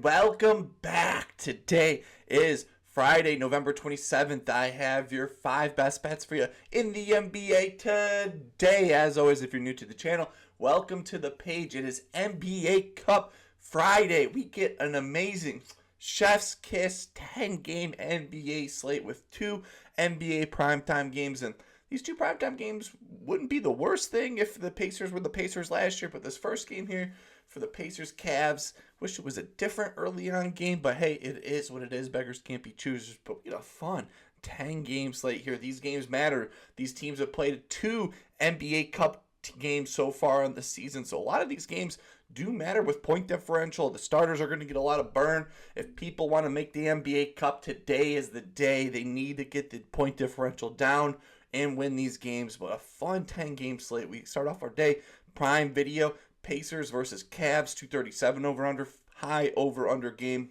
welcome back. Today is Friday, November 27th. I have your 5 best bets for you in the NBA today. As always, if you're new to the channel, welcome to the page. It is NBA Cup Friday. We get an amazing chef's kiss 10-game NBA slate with 2 NBA primetime games, and these 2 primetime games wouldn't be the worst thing if the Pacers were the Pacers last year, but this first game here for the Pacers-Cavs, wish it was a different early on game, but hey, it is what it is. Beggars can't be choosers, but we get a fun 10-game slate here. These games matter. These teams have played 2 NBA Cup games so far in the season, so a lot of these games do matter with point differential. The starters are going to get a lot of burn. If people want to make the NBA Cup, today is the day. They need to get the point differential down and win these games. But a fun 10-game slate. We start off our day, prime video, Pacers versus Cavs, 237 over-under, high over-under game.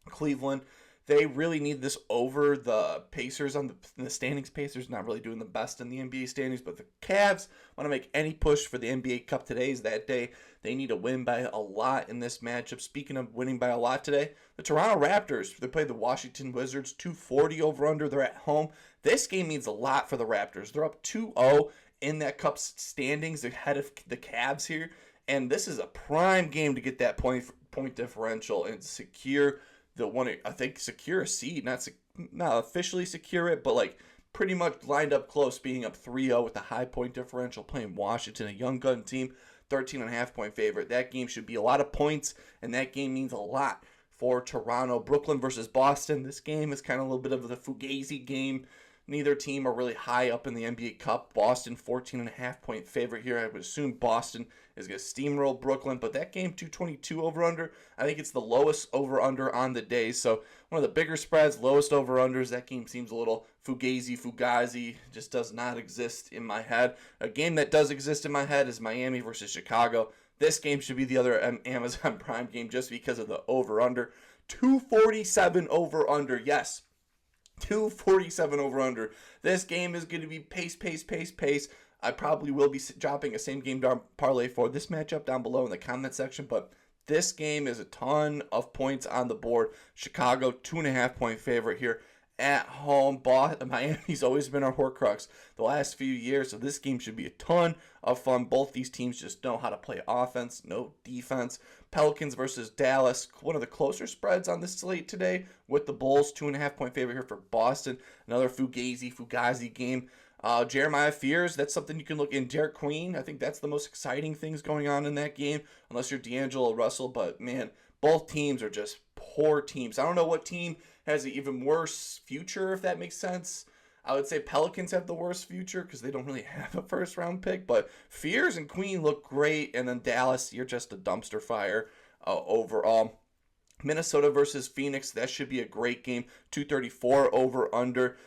Cleveland, they really need this over. The Pacers in the standings. Pacers not really doing the best in the NBA standings, but the Cavs want to make any push for the NBA Cup. Today is that day. They need to win by a lot in this matchup. Speaking of winning by a lot today, the Toronto Raptors, they play the Washington Wizards, 240 over-under. They're at home. This game means a lot for the Raptors. They're up 2-0 in that Cup standings ahead of the Cavs here, and this is a prime game to get that point differential and secure the one. I think secure a seed, not officially secure it, but like pretty much lined up close, being up 3-0 with the high point differential, playing Washington, a young gun team, 13.5 point favorite. That game should be a lot of points, and that game means a lot for Toronto. Brooklyn versus Boston. This game is kind of a little bit of the Fugazi game. Neither team are really high up in the NBA Cup. Boston, 14.5 point favorite here. I would assume Boston is going to steamroll Brooklyn, but that game, 222 over-under, I think it's the lowest over-under on the day. So one of the bigger spreads, lowest over-unders. That game seems a little Fugazi, just does not exist in my head. A game that does exist in my head is Miami versus Chicago. This game should be the other Amazon Prime game just because of the over-under. 247 over-under, yes. 247 over-under. This game is going to be pace. I probably will be dropping a same game parlay for this matchup down below in the comment section, but this game is a ton of points on the board. Chicago, 2.5 point favorite here at home. Miami's always been our Horcrux the last few years, so this game should be a ton of fun. Both these teams just know how to play offense, no defense. Pelicans versus Dallas, one of the closer spreads on the slate today with the Bulls, 2.5 point favorite here for Boston. Another Fugazi game. Jeremiah Fears, that's something you can look in. Derek Queen, I think that's the most exciting things going on in that game, unless you're D'Angelo Russell, but man, both teams are just poor teams. I don't know what team has an even worse future, if that makes sense. I would say Pelicans have the worst future because they don't really have a first-round pick, but Fears and Queen look great, and then Dallas, you're just a dumpster fire overall. Minnesota versus Phoenix, that should be a great game. 234 over-under.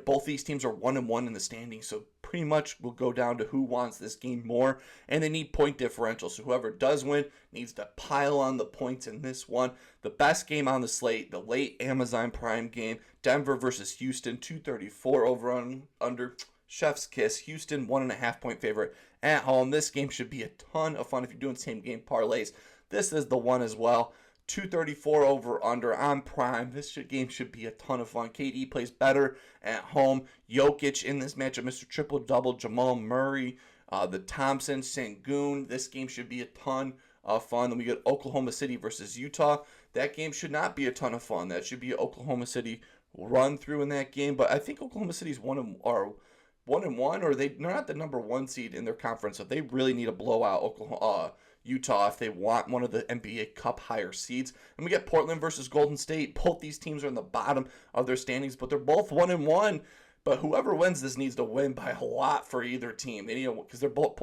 Both these teams are 1-1 in the standings, so pretty much will go down to who wants this game more, and they need point differential, so whoever does win needs to pile on the points in this one. The best game on the slate, the late Amazon Prime game, Denver versus Houston, 234 over-under. Chef's kiss. Houston, 1.5 point favorite at home. This game should be a ton of fun if you're doing same game parlays. This is the one as well. 234 over under on Prime. This game should be a ton of fun. KD plays better at home. Jokic in this matchup, Mr. Triple-Double. Jamal Murray, the Thompson, Sengun. This game should be a ton of fun. Then we get Oklahoma City versus Utah. That game should not be a ton of fun. That should be Oklahoma City run through in that game. But I think Oklahoma City's 1-1, or they're not the number 1 seed in their conference, so they really need to blow out Utah if they want one of the NBA Cup higher seeds. And we get Portland versus Golden State. Both these teams are in the bottom of their standings, but they're both 1-1. But whoever wins this needs to win by a lot for either team. They need because they're both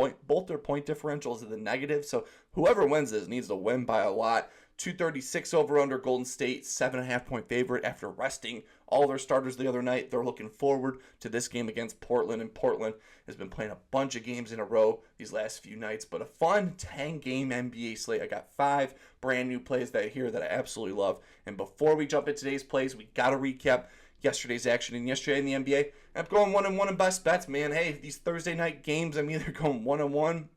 their point differentials are the negative. So whoever wins this needs to win by a lot. 236 over under. Golden State, 7.5 point favorite after resting all their starters the other night. They're looking forward to this game against Portland, and Portland has been playing a bunch of games in a row these last few nights, but a fun 10-game NBA slate. I got 5 brand new plays that I absolutely love. And before we jump into today's plays, we got to recap yesterday's action and yesterday in the NBA. I'm going 1-1 in best bets, man. Hey, these Thursday night games, I'm either going 1-1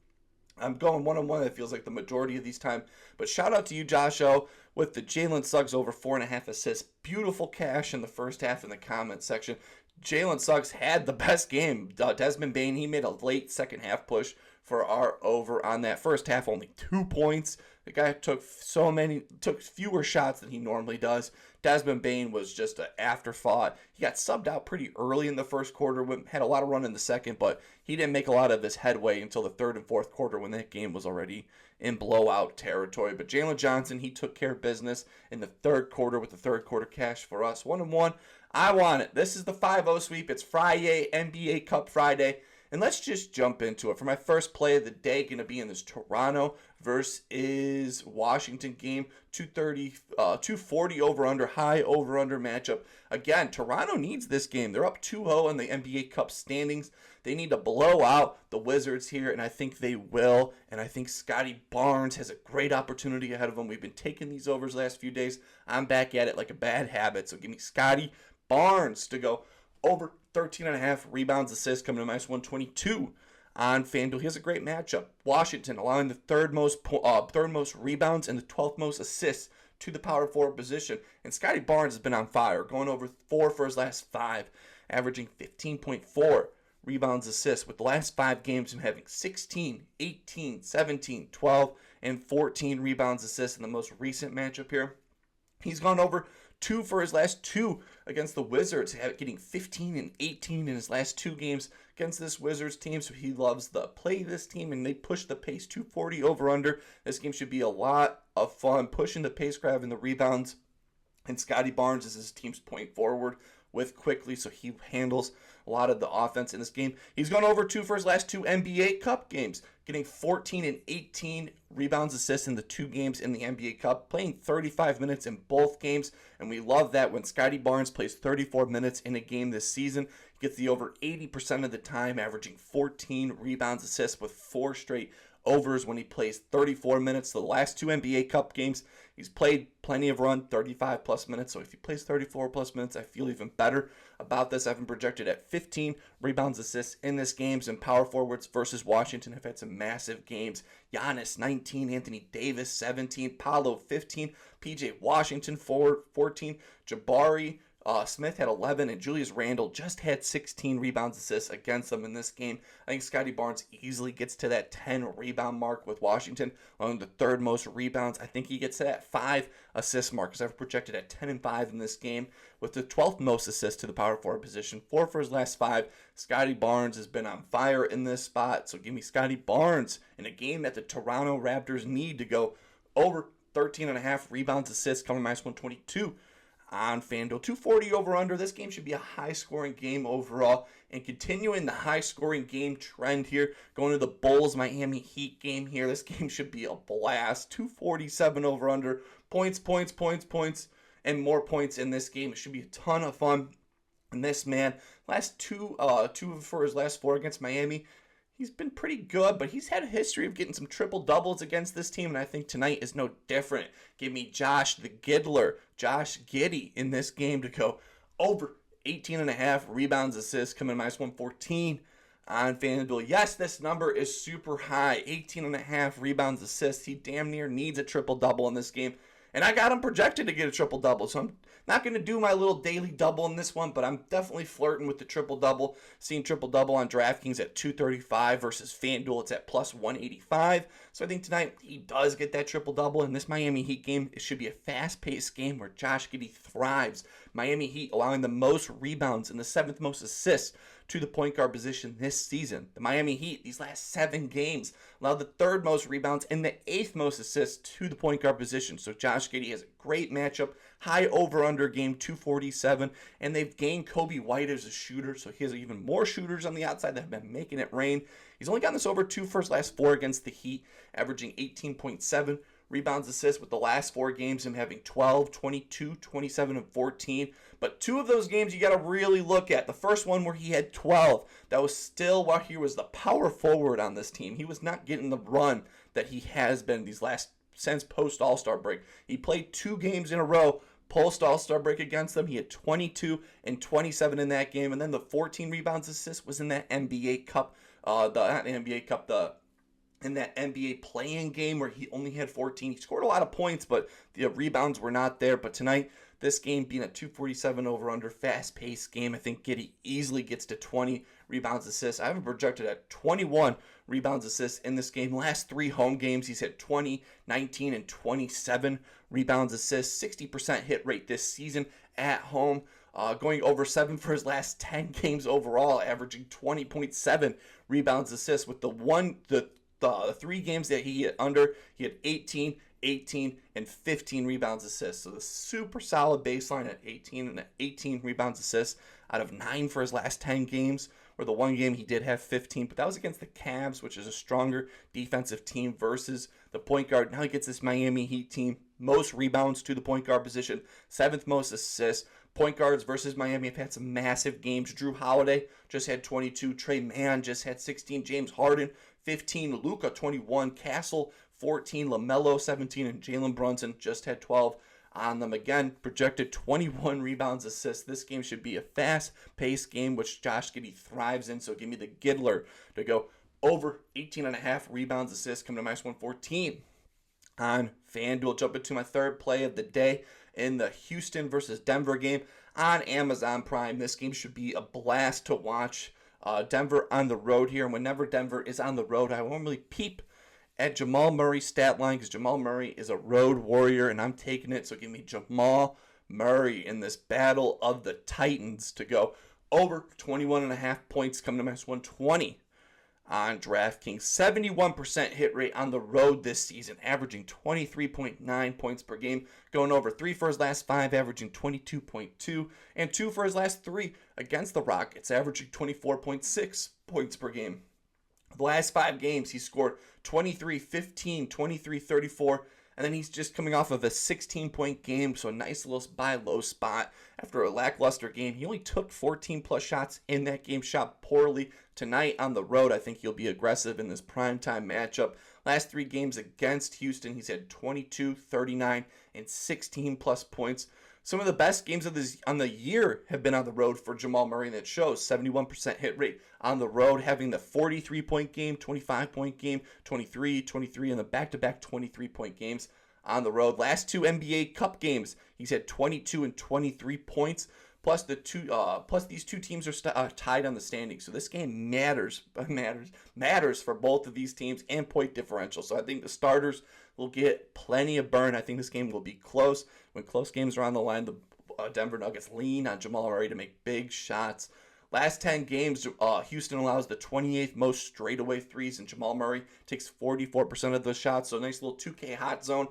I'm going one-on-one. That feels like the majority of these time. But shout out to you, Josh O, with the Jalen Suggs over 4.5 assists. Beautiful cash in the first half in the comment section. Jalen Suggs had the best game. Desmond Bane, he made a late second half push for our over on that first half. Only 2 points. The guy took fewer shots than he normally does. Desmond Bane was just an afterthought. He got subbed out pretty early in the first quarter, had a lot of run in the second, but he didn't make a lot of his headway until the third and fourth quarter when that game was already in blowout territory. But Jalen Johnson, he took care of business in the third quarter with the third quarter cash for us. 1-1. I want it. This is the 5-0 sweep. It's Friday, NBA Cup Friday. And let's just jump into it. For my first play of the day, going to be in this Toronto versus Washington game. 240 over-under, high over-under matchup. Again, Toronto needs this game. They're up 2-0 in the NBA Cup standings. They need to blow out the Wizards here, and I think they will. And I think Scottie Barnes has a great opportunity ahead of him. We've been taking these overs the last few days. I'm back at it like a bad habit. So give me Scottie Barnes to go over 13.5 rebounds, assists, coming to minus 122 on FanDuel. He has a great matchup. Washington allowing the third most rebounds and the 12th most assists to the power forward position. And Scottie Barnes has been on fire, going over 4 for his last 5, averaging 15.4 rebounds, assists, with the last 5 games him having 16, 18, 17, 12, and 14 rebounds, assists in the most recent matchup here. He's gone over 2 for his last 2 against the Wizards, getting 15 and 18 in his last 2 games against this Wizards team. So he loves the play this team, and they push the pace. 240 over under. This game should be a lot of fun, pushing the pace, grabbing the rebounds. And Scottie Barnes is his team's point forward with quickly, so he handles a lot of the offense in this game. He's gone over 2 for his last 2 NBA Cup games, getting 14 and 18 rebounds, assists in the 2 games in the NBA Cup, playing 35 minutes in both games, and we love that when Scottie Barnes plays 34 minutes in a game this season. He gets the over 80% of the time, averaging 14 rebounds, assists with 4 straight overs when he plays 34 minutes. The last 2 NBA Cup games, he's played plenty of run, 35 plus minutes. So if he plays 34 plus minutes, I feel even better about this. I've been projected at 15 rebounds, assists in this games, and power forwards versus Washington have had some massive games. Giannis 19, Anthony Davis 17, Paolo 15, PJ Washington 14, Jabari Smith had 11, and Julius Randle just had 16 rebounds, assists against them in this game. I think Scottie Barnes easily gets to that 10 rebound mark with Washington, along the third most rebounds. I think he gets to that 5 assist mark, because I've projected at 10 and 5 in this game, with the 12th most assists to the power forward position, 4 for his last 5. Scottie Barnes has been on fire in this spot, so give me Scottie Barnes in a game that the Toronto Raptors need to go over 13.5 rebounds, assists, coming minus 122 on FanDuel. 240 over under. This game should be a high scoring game overall, and continuing the high scoring game trend here, going to the Bulls Miami Heat game here. This game should be a blast. 247 over under. Points, and more points in this game. It should be a ton of fun. And this man, last two for his last 4 against Miami, he's been pretty good, but he's had a history of getting some triple doubles against this team, and I think tonight is no different. Give me Josh Giddey in this game to go over 18.5 rebounds, assists, coming minus 114 on FanDuel. Yes, this number is super high. 18.5 rebounds, assists. He damn near needs a triple double in this game. And I got him projected to get a triple-double, so I'm not going to do my little daily double in this one, but I'm definitely flirting with the triple-double. Seeing triple-double on DraftKings at 235 versus FanDuel, it's at plus 185. So I think tonight he does get that triple-double. In this Miami Heat game, it should be a fast-paced game where Josh Giddey thrives. Miami Heat allowing the most rebounds and the 7th most assists to the point guard position this season. The Miami Heat, these last 7 games, allowed the 3rd most rebounds and the 8th most assists to the point guard position. So Josh Giddey has a great matchup, high over-under game, 247, and they've gained Kobe White as a shooter, so he has even more shooters on the outside that have been making it rain. He's only gotten this over 2 for his last 4 against the Heat, averaging 18.7 rebounds, assists, with the last 4 games him having 12, 22, 27, and 14. But 2 of those games you got to really look at. The first one where he had 12, that was still while he was the power forward on this team. He was not getting the run that he has been these last, since post All-Star break. He played 2 games in a row post All-Star break against them. He had 22 and 27 in that game. And then the 14 rebounds, assists was in that NBA Cup, the in that NBA play-in game where he only had 14. He scored a lot of points, but the rebounds were not there. But tonight, this game being a 247 over-under, fast-paced game, I think Giddey easily gets to 20 rebounds, assists. I have him projected at 21 rebounds, assists in this game. Last 3 home games, he's had 20, 19, and 27 rebounds, assists. 60% hit rate this season at home. Going over 7 for his last 10 games overall, averaging 20.7 rebounds, assists. With the 3 games that he hit under, he had 18, 18, and 15 rebounds, assists. So the super solid baseline at 18 rebounds, assists out of 9 for his last 10 games. Or the one game he did have 15, but that was against the Cavs, which is a stronger defensive team versus the point guard. Now he gets this Miami Heat team, most rebounds to the point guard position, 7th most assists. Point guards versus Miami have had some massive games. Drew Holiday just had 22. Trey Mann just had 16. James Harden, 15. Luka, 21. Castle, 14. LaMelo, 17. And Jalen Brunson just had 12 on them. Again, projected 21 rebounds, assists. This game should be a fast-paced game, which Josh Giddey thrives in. So give me the Giddler to go over 18.5 rebounds, assists, coming to minus 114 on FanDuel. Jump into my third play of the day in the Houston versus Denver game on Amazon Prime. This game should be a blast to watch. Denver on the road here, and whenever Denver is on the road, I normally peep at Jamal Murray's stat line because Jamal Murray is a road warrior, and I'm taking it. So give me Jamal Murray in this battle of the Titans to go over 21.5 points, coming to minus 120 on DraftKings. 71% hit rate on the road this season, averaging 23.9 points per game, going over 3 for his last 5, averaging 22.2, and 2 for his last 3 against the Rockets, averaging 24.6 points per game. The last 5 games, he scored 23, 15, 23, 34, and then he's just coming off of a 16-point game, so a nice little buy low spot after a lackluster game. He only took 14-plus shots in that game, shot poorly. Tonight on the road, I think he'll be aggressive in this primetime matchup. Last 3 games against Houston, he's had 22, 39, and 16-plus points. Some of the best games on the year have been on the road for Jamal Murray, and that shows 71% hit rate on the road, having the 43-point game, 25-point game, 23, 23, and the back-to-back 23-point games on the road. Last 2 NBA Cup games, he's had 22 and 23 points. Plus these 2 teams are tied on the standings, so this game matters for both of these teams and point differential. So I think the starters will get plenty of burn. I think this game will be close. When close games are on the line, the Denver Nuggets lean on Jamal Murray to make big shots. Last 10 games, Houston allows the 28th most straightaway threes, and Jamal Murray takes 44% of those shots. So a nice little 2K hot zone.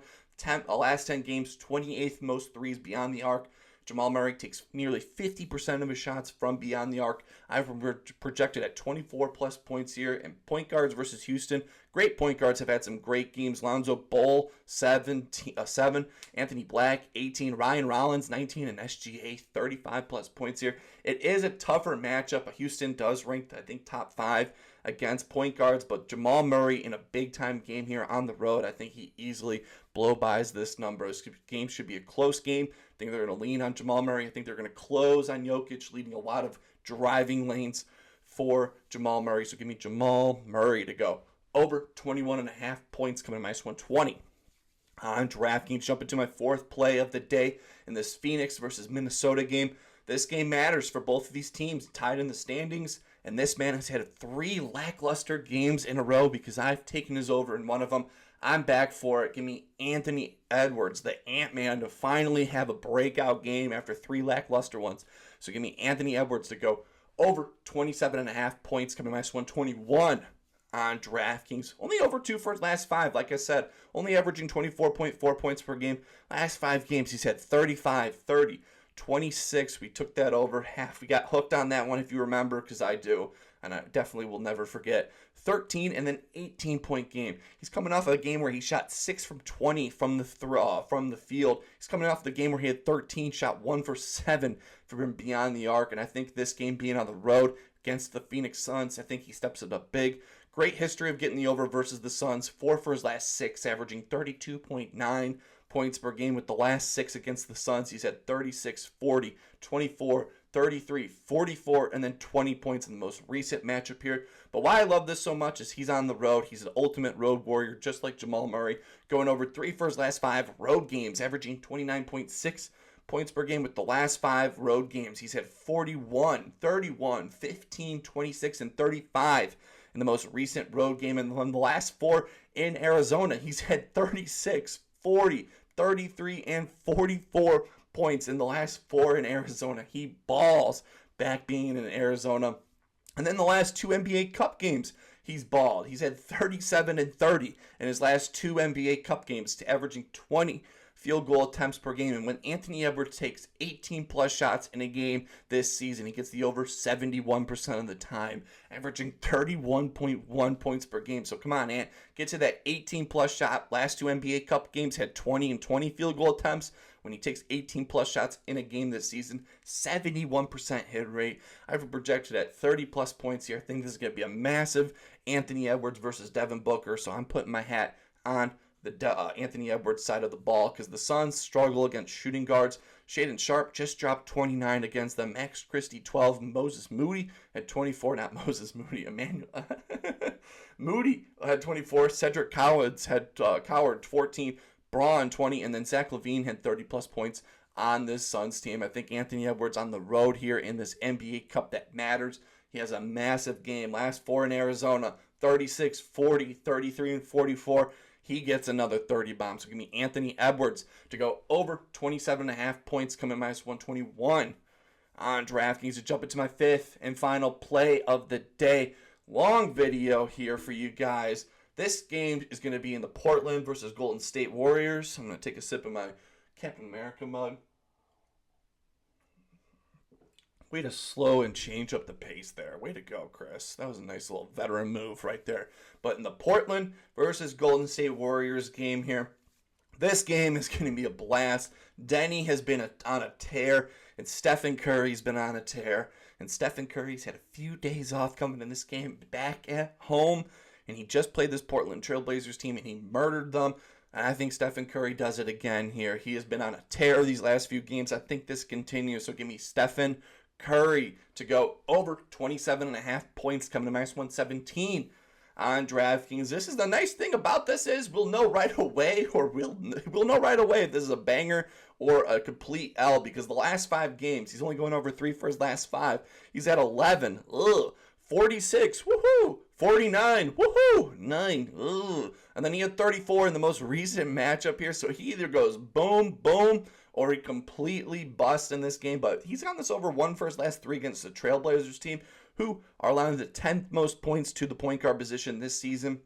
Last 10 games, 28th most threes beyond the arc. Jamal Murray takes nearly 50% of his shots from beyond the arc. I've projected at 24-plus points here. And point guards versus Houston, great point guards have had some great games. Lonzo Ball, 7. Anthony Black, 18. Ryan Rollins, 19. And SGA, 35-plus points here. It is a tougher matchup. Houston does rank, I think, top 5 against point guards. But Jamal Murray in a big-time game here on the road, I think he easily blow-bys this number. This game should be a close game. I think they're going to lean on Jamal Murray. I think they're going to close on Jokic, leaving a lot of driving lanes for Jamal Murray. So give me Jamal Murray to go over 21.5 points, coming to minus 120 on DraftKings. Jump into my 4th play of the day in this Phoenix versus Minnesota game. This game matters for both of these teams, tied in the standings. And this man has had 3 lackluster games in a row because I've taken his over in one of them. I'm back for it. Give me Anthony Edwards, the Ant-Man, to finally have a breakout game after 3 lackluster ones. So give me Anthony Edwards to go over 27.5 points, coming to minus 121 on DraftKings. Only over 2 for his last 5. Like I said, only averaging 24.4 points per game. Last 5 games, he's had 35, 30, 26. We took that over half. We got hooked on that one, if you remember, because I do. And I definitely will never forget. 13 and then 18-point game. He's coming off of a game where he shot 6 from 20 from the field. He's coming off the game where he had 13, shot 1 for 7 from beyond the arc. And I think this game being on the road against the Phoenix Suns, I think he steps it up big. Great history of getting the over versus the Suns. 4 for his last 6, averaging 32.9 points per game. With the last 6 against the Suns, he's had 36, 40, 24, 33, 44, and then 20 points in the most recent matchup here. But why I love this so much is he's on the road. He's an ultimate road warrior, just like Jamal Murray, going over 3 for his last 5 road games, averaging 29.6 points per game with the last 5 road games. He's had 41, 31, 15, 26, and 35 in the most recent road game. And in the last 4 in Arizona, he's had 36, 40, 33, and 44 points in the last 4 in Arizona. He balls back being in Arizona. And then the last 2 NBA Cup games, he's balled. He's had 37 and 30 in his last 2 NBA Cup games, to averaging 20 field goal attempts per game. And when Anthony Edwards takes 18 plus shots in a game this season, he gets the over 71% of the time, averaging 31.1 points per game. So come on, Ant, get to that 18 plus shot. Last 2 NBA Cup games had 20 and 20 field goal attempts. When he takes 18 plus shots in a game this season, 71% hit rate. I've projected at 30 plus points here. I think this is going to be a massive Anthony Edwards versus Devin Booker. So I'm putting my hat on the Anthony Edwards side of the ball, because the Suns struggle against shooting guards. Shaedon Sharpe just dropped 29 against them. Max Christie 12. Moses Moody had 24. Not Moses Moody. Emmanuel Moody had 24. Cedric Coward had 14. Braun 20. And then Zach LaVine had 30 plus points on this Suns team. I think Anthony Edwards on the road here in this NBA Cup that matters. He has a massive game. Last 4 in Arizona, 36, 40, 33, and 44. He gets another 30 bombs. So give me Anthony Edwards to go over 27.5 points, coming minus 121 on DraftKings. To jump into my 5th and final play of the day. Long video here for you guys. This game is going to be in the Portland versus Golden State Warriors. I'm going to take a sip of my Captain America mug. Way to slow and change up the pace there. Way to go, Chris. That was a nice little veteran move right there. But in the Portland versus Golden State Warriors game here, this game is going to be a blast. Denny has been on a tear, and Stephen Curry's been on a tear. And Stephen Curry's had a few days off coming in this game, back at home. And he just played this Portland Trailblazers team, and he murdered them. And I think Stephen Curry does it again here. He has been on a tear these last few games. I think this continues. So give me Stephen Curry to go over 27.5 points, coming to minus 117 on DraftKings. This is the nice thing about this is we'll know right away, or we'll know right away if this is a banger or a complete L, because the last 5 games, he's only going over 3 for his last 5. He's at 11, 46, woohoo, 49, woohoo, 9, and then he had 34 in the most recent matchup here. So he either goes boom, boom, or he completely busts in this game. But he's gotten this over 1 for his last 3 against the Trailblazers team, who are allowing the 10th most points to the point guard position this season.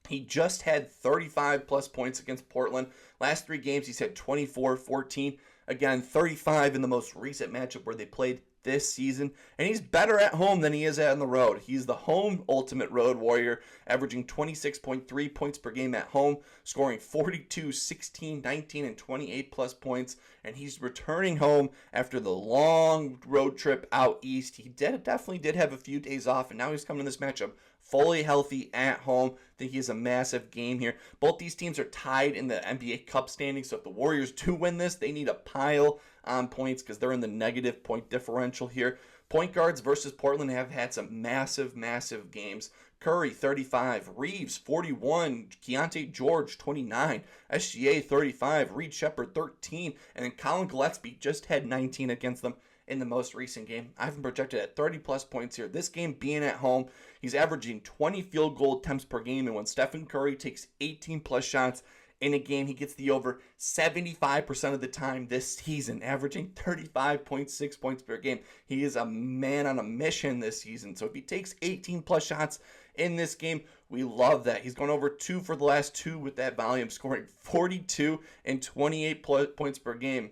He just had 35 plus points against Portland. Last 3 games, he's had 24, 14. Again, 35 in the most recent matchup where they played this season. And he's better at home than he is on the road. He's the home ultimate road warrior, averaging 26.3 points per game at home, scoring 42, 16, 19, and 28 plus points. And he's returning home after the long road trip out east. He definitely did have a few days off, and now he's coming to this matchup fully healthy at home. I think he has a massive game here. Both these teams are tied in the NBA Cup standings, so if the Warriors do win this, they need a pile on points because they're in the negative point differential here. Point guards versus Portland have had some massive, massive games. Curry, 35. Reeves, 41. Keontae George, 29. SGA, 35. Reed Shepherd, 13. And then Colin Gillespie just had 19 against them in the most recent game. I have him projected at 30 plus points here. This game being at home, he's averaging 20 field goal attempts per game. And when Stephen Curry takes 18 plus shots in a game, he gets the over 75% of the time this season, averaging 35.6 points per game. He is a man on a mission this season. So if he takes 18 plus shots in this game, we love that. He's gone over 2 for the last 2 with that volume, scoring 42 and 28 points per game.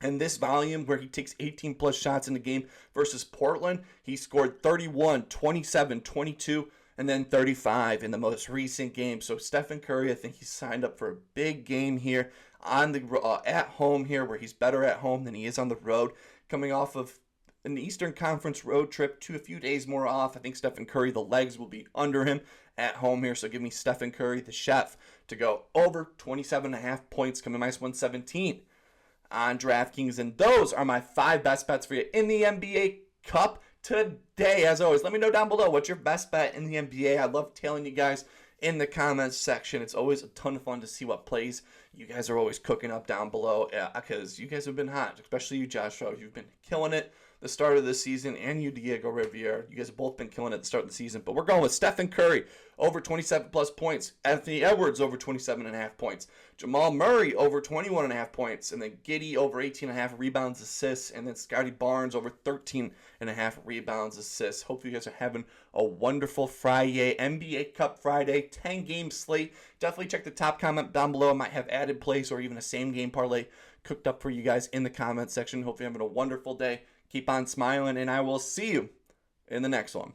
And this volume where he takes 18 plus shots in the game versus Portland, he scored 31, 27, 22, and then 35 in the most recent game. So Stephen Curry, I think he's signed up for a big game here on the at home here, where he's better at home than he is on the road, coming off of an Eastern Conference road trip to a few days more off. I think Stephen Curry, the legs will be under him at home here. So give me Stephen Curry, the chef, to go over 27.5 points, coming minus 117 on DraftKings. And those are my 5 best bets for you in the NBA Cup today. As always, let me know down below what's your best bet in the NBA. I love telling you guys in the comments section. It's always a ton of fun to see what plays you guys are always cooking up down below, because you guys have been hot, especially you, Joshua. You've been killing it the start of the season, and you, Diego Rivera. You guys have both been killing it at the start of the season. But we're going with Stephen Curry over 27+ points, Anthony Edwards over 27.5 points, Jamal Murray over 21.5 points, and then Giddey over 18.5 rebounds, assists, and then Scottie Barnes over 13.5 rebounds, assists. Hopefully you guys are having a wonderful Friday, NBA Cup Friday, 10-game slate. Definitely check the top comment down below. I might have added plays or even a same-game parlay cooked up for you guys in the comment section. Hopefully you're having a wonderful day. Keep on smiling, and I will see you in the next one.